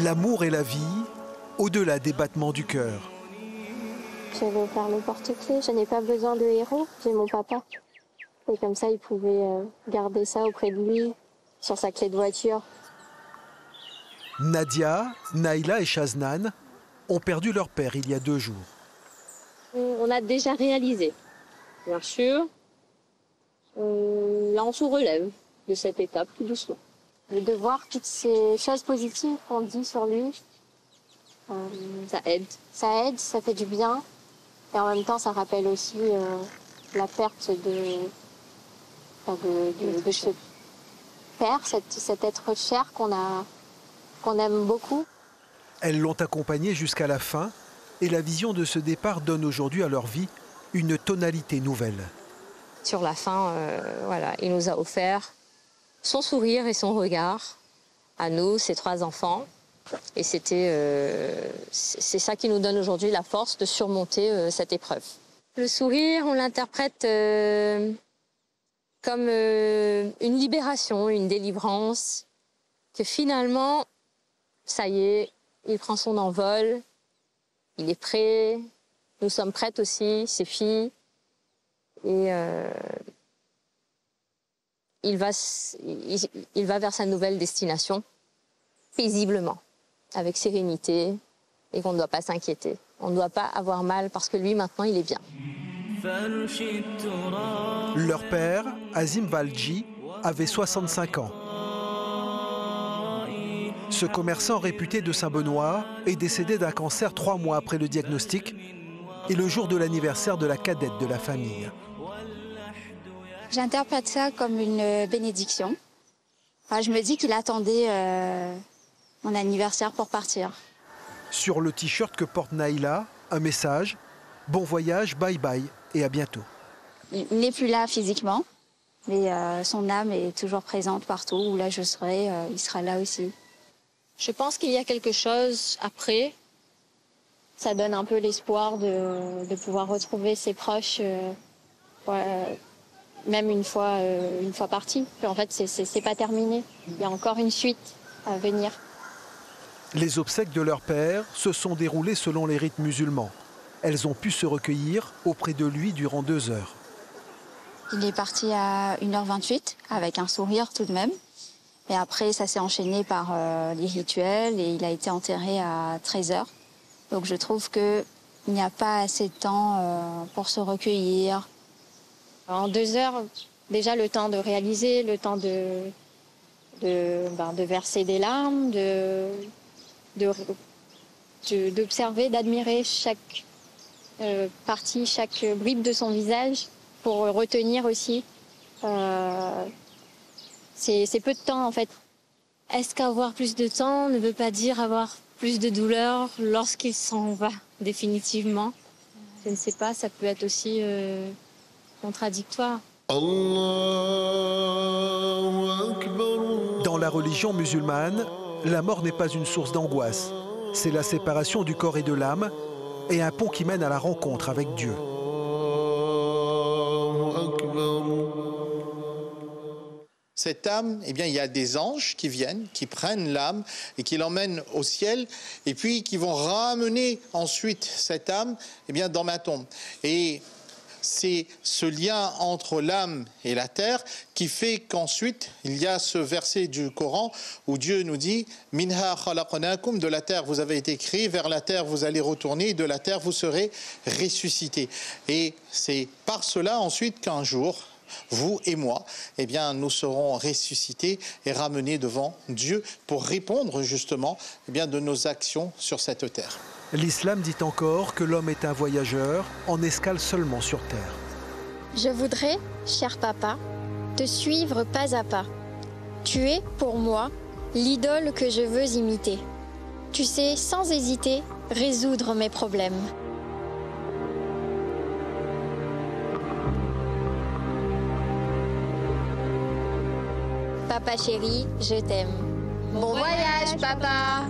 L'amour et la vie, au-delà des battements du cœur. Je vais faire le porte-clés, je n'ai pas besoin de héros, j'ai mon papa. Et comme ça, il pouvait garder ça auprès de lui, sur sa clé de voiture. Nadia, Naïla et Shaznan ont perdu leur père il y a 2 jours. On a déjà réalisé, bien sûr. Là, on se relève de cette étape tout doucement. De voir toutes ces choses positives qu'on dit sur lui, ça aide. Ça aide, ça fait du bien. Et en même temps, ça rappelle aussi la perte de ce père, cet être cher qu'on aime beaucoup. Elles l'ont accompagné jusqu'à la fin et la vision de ce départ donne aujourd'hui à leur vie une tonalité nouvelle. Sur la fin, voilà, il nous a offert son sourire et son regard à nous, ses 3 enfants. Et c'est ça qui nous donne aujourd'hui la force de surmonter cette épreuve. Le sourire, on l'interprète comme une libération, une délivrance, que finalement, ça y est, il prend son envol, il est prêt, nous sommes prêtes aussi, ses filles, et il va vers sa nouvelle destination, paisiblement, avec sérénité, et qu'on ne doit pas s'inquiéter. On ne doit pas avoir mal parce que lui, maintenant, il est bien. Leur père, Azim Valji, avait 65 ans. Ce commerçant réputé de Saint-Benoît est décédé d'un cancer 3 mois après le diagnostic et le jour de l'anniversaire de la cadette de la famille. J'interprète ça comme une bénédiction. Enfin, je me dis qu'il attendait mon anniversaire pour partir. Sur le t-shirt que porte Naïla, un message « Bon voyage, bye bye et à bientôt ». Il n'est plus là physiquement, mais son âme est toujours présente partout où là je serai, il sera là aussi. Je pense qu'il y a quelque chose après. Ça donne un peu l'espoir de pouvoir retrouver ses proches, même une fois partis. En fait, c'est pas terminé. Il y a encore une suite à venir. Les obsèques de leur père se sont déroulées selon les rites musulmans. Elles ont pu se recueillir auprès de lui durant 2 heures. Il est parti à 1h28 avec un sourire tout de même. Et après, ça s'est enchaîné par les rituels et il a été enterré à 13h. Donc je trouve qu'il n'y a pas assez de temps pour se recueillir. En 2 heures, déjà le temps de réaliser, le temps de verser des larmes, d'observer, d'admirer chaque partie, chaque bribe de son visage pour retenir aussi. C'est peu de temps en fait. Est-ce qu'avoir plus de temps ne veut pas dire avoir plus de douleur lorsqu'il s'en va définitivement? Je ne sais pas, ça peut être aussi contradictoire. Dans la religion musulmane, la mort n'est pas une source d'angoisse. C'est la séparation du corps et de l'âme et un pont qui mène à la rencontre avec Dieu. Cette âme, eh bien, il y a des anges qui viennent, qui prennent l'âme et qui l'emmènent au ciel, et puis qui vont ramener ensuite cette âme, eh bien, dans ma tombe. Et c'est ce lien entre l'âme et la terre qui fait qu'ensuite, il y a ce verset du Coran où Dieu nous dit « Minha khalaqnakum » de la terre vous avez été créés, vers la terre vous allez retourner, et de la terre vous serez ressuscités. Et c'est par cela ensuite qu'un jour, vous et moi, eh bien, nous serons ressuscités et ramenés devant Dieu pour répondre justement eh bien, de nos actions sur cette terre. L'islam dit encore que l'homme est un voyageur en escale seulement sur terre. Je voudrais, cher papa, te suivre pas à pas. Tu es, pour moi, l'idole que je veux imiter. Tu sais, sans hésiter, résoudre mes problèmes. Papa chéri, je t'aime. Bon voyage, papa!